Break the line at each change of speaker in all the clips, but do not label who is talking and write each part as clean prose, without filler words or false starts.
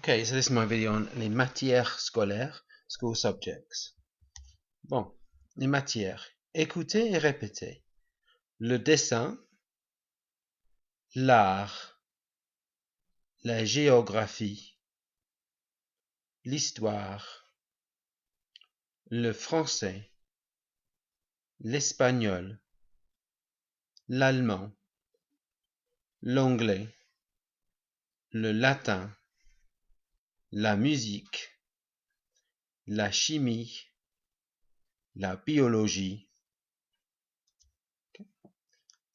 Okay, so this is my video on les matières scolaires, school subjects. Bon, les matières. Écoutez et répétez. Le dessin, l'art, la géographie, l'histoire, le français, l'espagnol, l'allemand, l'anglais, le latin, la musique, la chimie, la biologie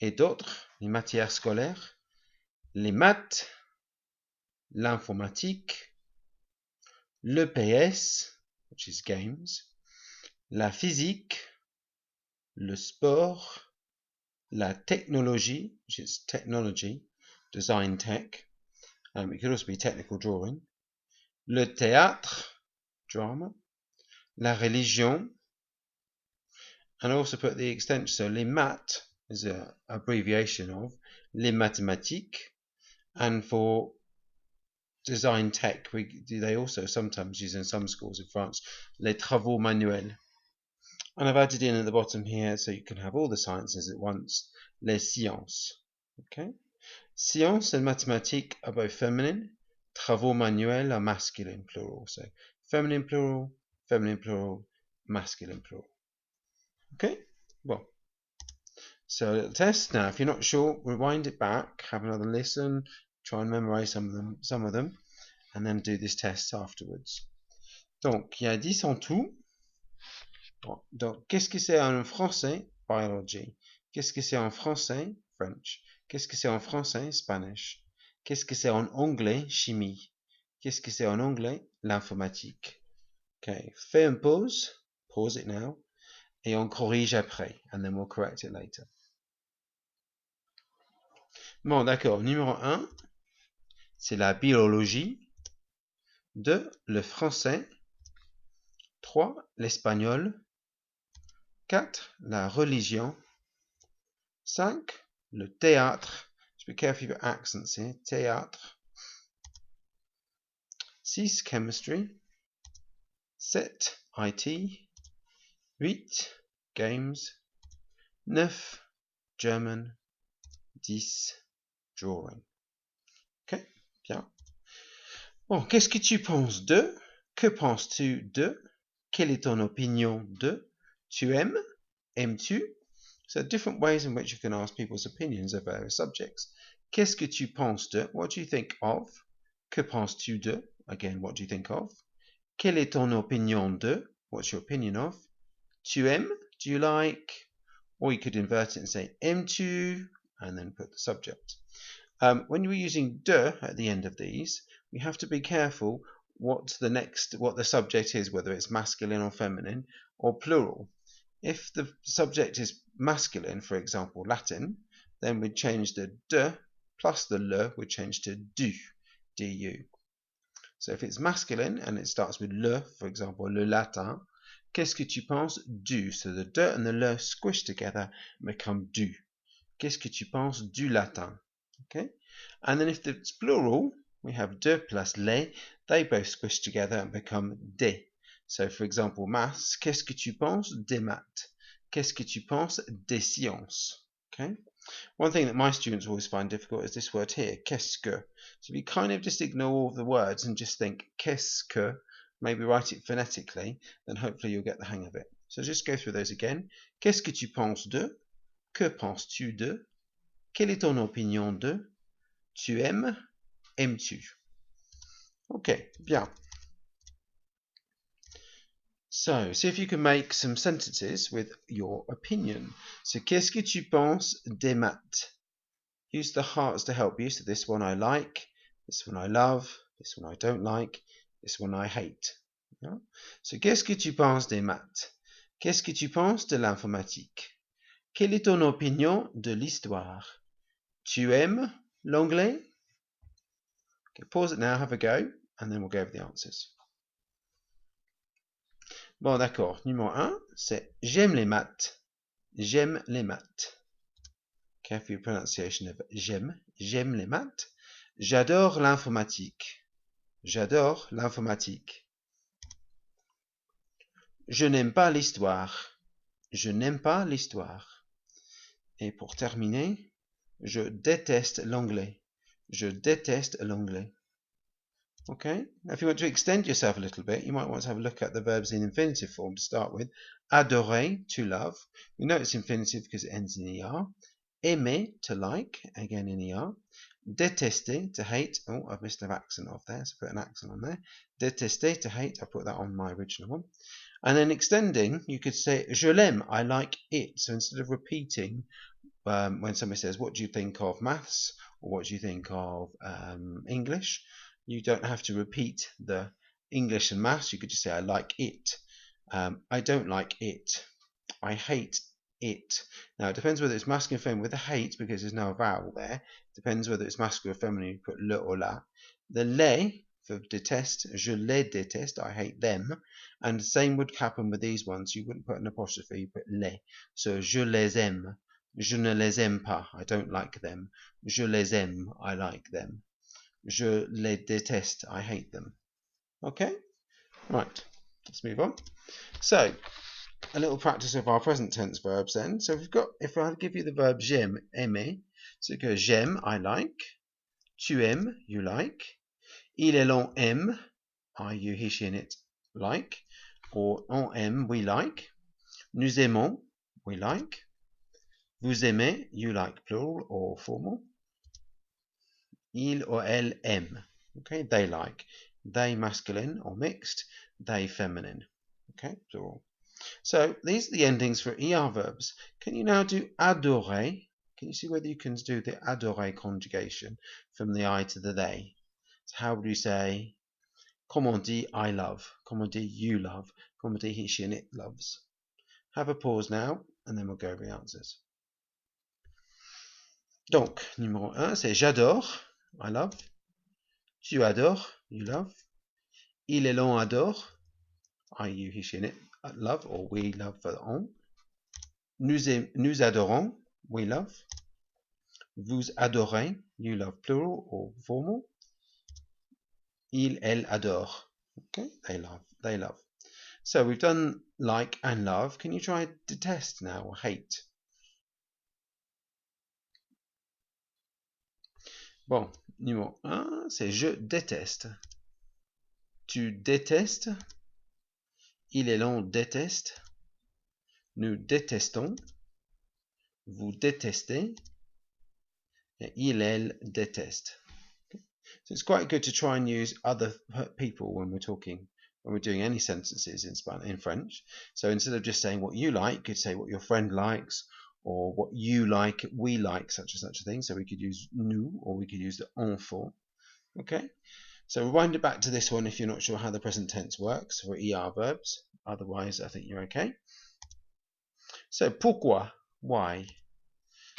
et d'autres, les matières scolaires, les maths, l'informatique, l'EPS, which is games, la physique, le sport, la technologie, which is technology, design tech, it could also be technical drawing, le théâtre, drama, la religion, and also put the extension, so les maths is an abbreviation of les mathématiques, and for design tech, they also sometimes use in some schools in France, les travaux manuels. And I've added in at the bottom here, so you can have all the sciences at once, les sciences. Okay? Sciences and mathématiques are both feminine, travaux manuels are masculine plural. So feminine plural, masculine plural. Okay? Well, so a little test. Now, if you're not sure, rewind it back, have another listen, try and memorize some of them, and then do this test afterwards. Donc, il y a 10 en tout. Donc, qu'est-ce que c'est en français? Biology. Qu'est-ce que c'est en français? French. Qu'est-ce que c'est en français? Spanish. Qu'est-ce que c'est en anglais? Chimie. Qu'est-ce que c'est en anglais? L'informatique. Okay, fais une pause. Pause it now. Et on corrige après. And then we'll correct it later. Bon, d'accord. Numéro 1, c'est la biologie. 2, le français. 3, l'espagnol. 4, la religion. 5, le théâtre. Just be careful of your accents here. Théâtre. 6, chemistry. 7, IT. 8, games. 9, German. 10, drawing. Ok, bien. Bon, qu'est-ce que tu penses de? Que penses-tu de? Quelle est ton opinion de? Tu aimes? Aimes-tu? So different ways in which you can ask people's opinions of various subjects. Qu'est-ce que tu penses de? What do you think of? Que penses-tu de? Again, what do you think of? Quelle est ton opinion de? What's your opinion of? Tu aimes? Do you like? Or you could invert it and say aimes-tu? And then put the subject. When you're using de at the end of these, we have to be careful what the subject is, whether it's masculine or feminine or plural. If the subject is masculine, for example, Latin, then we'd change the de plus the le, we'd change to du, du. So if it's masculine and it starts with le, for example, le latin, qu'est-ce que tu penses du? So the de and the le squish together and become du. Qu'est-ce que tu penses du latin? Okay? And then if it's plural, we have de plus les, they both squish together and become des. So for example, maths, qu'est-ce que tu penses des maths? Qu'est-ce que tu penses des sciences? Okay? One thing that my students always find difficult is this word here, qu'est-ce que. So if you kind of just ignore all of the words and just think qu'est-ce que, maybe write it phonetically, then hopefully you'll get the hang of it. So just go through those again. Qu'est-ce que tu penses de? Que penses-tu de? Quelle est ton opinion de? Tu aimes? Aimes-tu? Okay, bien. So, see if you can make some sentences with your opinion. So, qu'est-ce que tu penses des maths? Use the hearts to help you. So, this one I like, this one I love, this one I don't like, this one I hate. Yeah? So, qu'est-ce que tu penses des maths? Qu'est-ce que tu penses de l'informatique? Quelle est ton opinion de l'histoire? Tu aimes l'anglais? Okay, pause it now, have a go, and then we'll go over the answers. Bon, d'accord. Numéro 1, c'est j'aime les maths. J'aime les maths. Careful pronunciation of j'aime. J'aime les maths. J'adore l'informatique. J'adore l'informatique. Je n'aime pas l'histoire. Je n'aime pas l'histoire. Et pour terminer, je déteste l'anglais. Je déteste l'anglais. Okay, now if you want to extend yourself a little bit, you might want to have a look at the verbs in infinitive form to start with. Adorer, to love. We know it's infinitive because it ends in er. Aimer, to like, again in er. Détester, to hate. Oh, I've missed an accent off there, so put an accent on there. Détester, to hate. I put that on my original one. And then extending, you could say, je l'aime, I like it. So instead of repeating, when somebody says, what do you think of maths? Or what do you think of English? You don't have to repeat the English and maths. You could just say, I like it. I don't like it. I hate it. Now, it depends whether it's masculine or feminine with the hate, because there's no vowel there. It depends whether it's masculine or feminine. You put le or la. The les for detest, je les déteste, I hate them. And the same would happen with these ones. You wouldn't put an apostrophe, you put les. So, je les aime. Je ne les aime pas, I don't like them. Je les aime, I like them. Je les déteste, I hate them. Okay? Right, let's move on. So, a little practice of our present tense verbs then. So we've got, if I give you the verb j'aime, aimer, so it goes j'aime, I like. Tu aimes, you like. Il et l'on aime, I, you, he, she, and it, like. Or on aime, we like. Nous aimons, we like. Vous aimez, you like, plural or formal. Il or elle aime, okay, they like. They masculine or mixed, they feminine, okay, plural. So these are the endings for ER verbs. Can you now do adorer? Can you see whether you can do the adorer conjugation from the I to the they? So how would you say, comme on dit I love, comme on dit you love, comme on dit he, she, and it loves? Have a pause now, and then we'll go over the answers. Donc, numéro 1, c'est j'adore, I love. Tu adores, you love. Il et l'on adore, I, you, he, she, and it, love, or we love for on. Nous adorons, we love. Vous adorez, you love, plural or formal. Il, elle adore, okay, they love. So we've done like and love. Can you try detest now, or hate? Bon, numéro 1, c'est je déteste. Tu détestes. Il et l'on déteste. Nous détestons. Vous détestez. Et il, elle déteste. Okay. So it's quite good to try and use other people when we're talking, when we're doing any sentences in French. So instead of just saying what you like, you could say what your friend likes, or what you like, we like, such and such a thing. So we could use nous, or we could use the on for. Okay, so rewind it back to this one if you're not sure how the present tense works for ER verbs. Otherwise, I think you're okay. So pourquoi, why?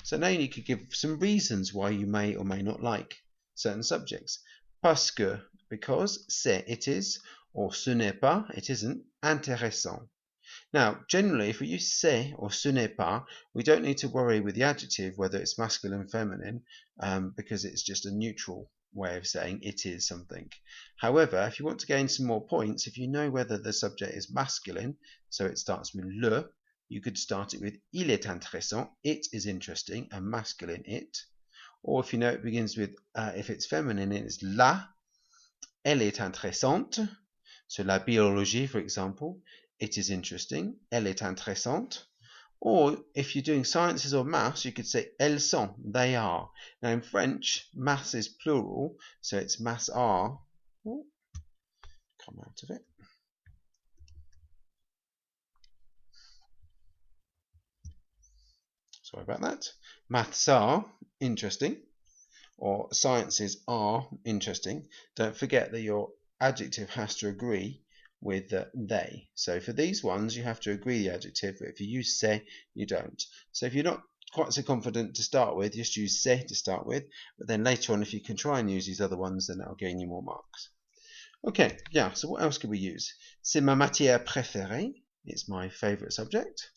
So now you could give some reasons why you may or may not like certain subjects. Parce que, because, c'est, it is, or ce n'est pas, it isn't, intéressant. Now, generally, if we use c'est or ce n'est pas, we don't need to worry with the adjective, whether it's masculine or feminine, because it's just a neutral way of saying it is something. However, if you want to gain some more points, if you know whether the subject is masculine, so it starts with le, you could start it with il est intéressant, it is interesting, and masculine it. Or if you know it begins with, if it's feminine, it's la, elle est intéressante. So la biologie, for example, it is interesting, elle est intéressante. Or if you're doing sciences or maths, you could say elles sont, they are. Now in French, maths is plural, so it's maths are. Oh, come out of it. Sorry about that. Maths are interesting, or sciences are interesting. Don't forget that your adjective has to agree with they. So for these ones, you have to agree the adjective, but if you use c'est, you don't. So if you're not quite so confident to start with, just use c'est to start with, but then later on, if you can try and use these other ones, then that'll gain you more marks. Okay, yeah, so what else could we use? C'est ma matière préférée. It's my favorite subject.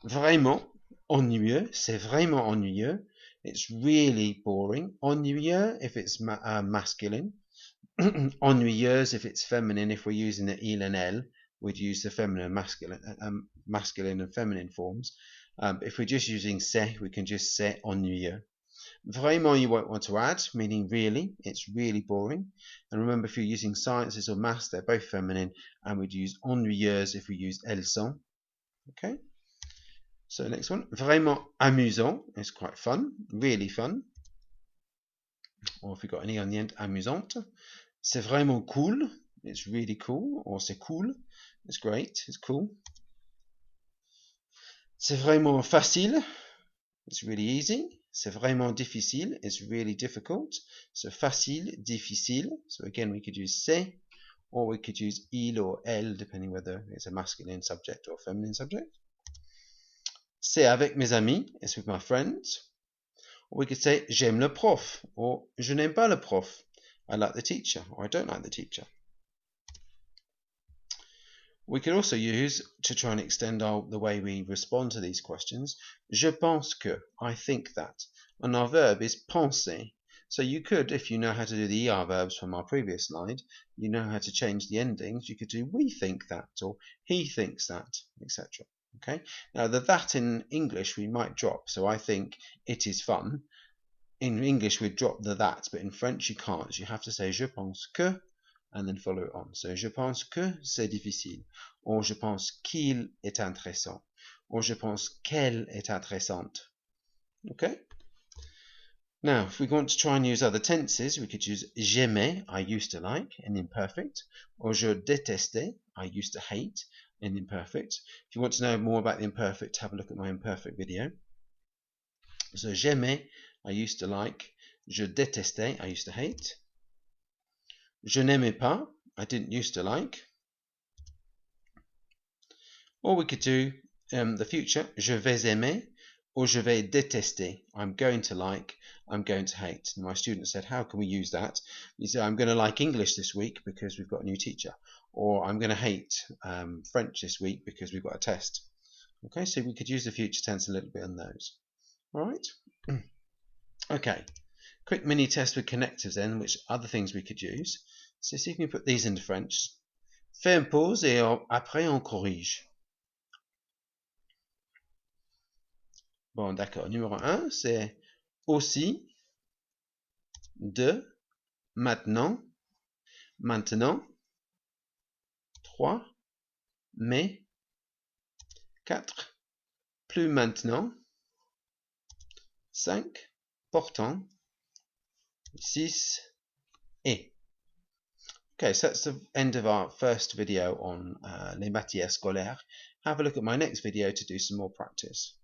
Vraiment ennuyeux. C'est vraiment ennuyeux. It's really boring. Ennuyeux if it's masculine. Ennuyeuse if it's feminine. If we're using the il and elle, we'd use the feminine, masculine and feminine forms. If we're just using c'est, we can just c'est ennuyeux. Vraiment, you won't want to add, meaning really. It's really boring. And remember, if you're using sciences or maths, they're both feminine, and we'd use ennuyeuse if we use elles sont. Okay. So next one, vraiment amusant is quite fun, really fun. Or if we've got any on the end, amusante. C'est vraiment cool, it's really cool. Or c'est cool, it's great, it's cool. C'est vraiment facile, it's really easy. C'est vraiment difficile, it's really difficult. So facile, difficile. So again, we could use c'est, or we could use il or elle, depending whether it's a masculine subject or feminine subject. C'est avec mes amis, it's with my friends. Or we could say j'aime le prof, or je n'aime pas le prof. I like the teacher, or I don't like the teacher. We could also use, to try and extend the way we respond to these questions, je pense que, I think that. And our verb is penser. So you could, if you know how to do the ER verbs from our previous slide, you know how to change the endings, you could do we think that, or he thinks that, etc. Okay. Now the that in English we might drop. So I think it is fun. In English we'd drop the that, but in French you can't. You have to say je pense que and then follow it on. So je pense que c'est difficile, or je pense qu'il est intéressant, or je pense qu'elle est intéressante. Okay. Now if we want to try and use other tenses, we could use j'aimais, I used to like, in imperfect, or je détestais, I used to hate, in imperfect. If you want to know more about the imperfect, have a look at my imperfect video. So j'aimais, I used to like. Je détestais, I used to hate. Je n'aimais pas, I didn't used to like. Or we could do the future, je vais aimer, or je vais détester. I'm going to like, I'm going to hate. And my student said, how can we use that? You say, I'm going to like English this week because we've got a new teacher. Or I'm going to hate French this week because we've got a test. Okay, so we could use the future tense a little bit on those. All right. Okay, quick mini test with connectives then, which other things we could use. So see if we can put these into French. Fais une pause et après on corrige. Bon, d'accord. Numéro 1, c'est aussi, de, maintenant, maintenant, 3, mais, 4, plus maintenant, 5, pourtant, 6, et. Okay, so that's the end of our first video on les matières scolaires. Have a look at my next video to do some more practice.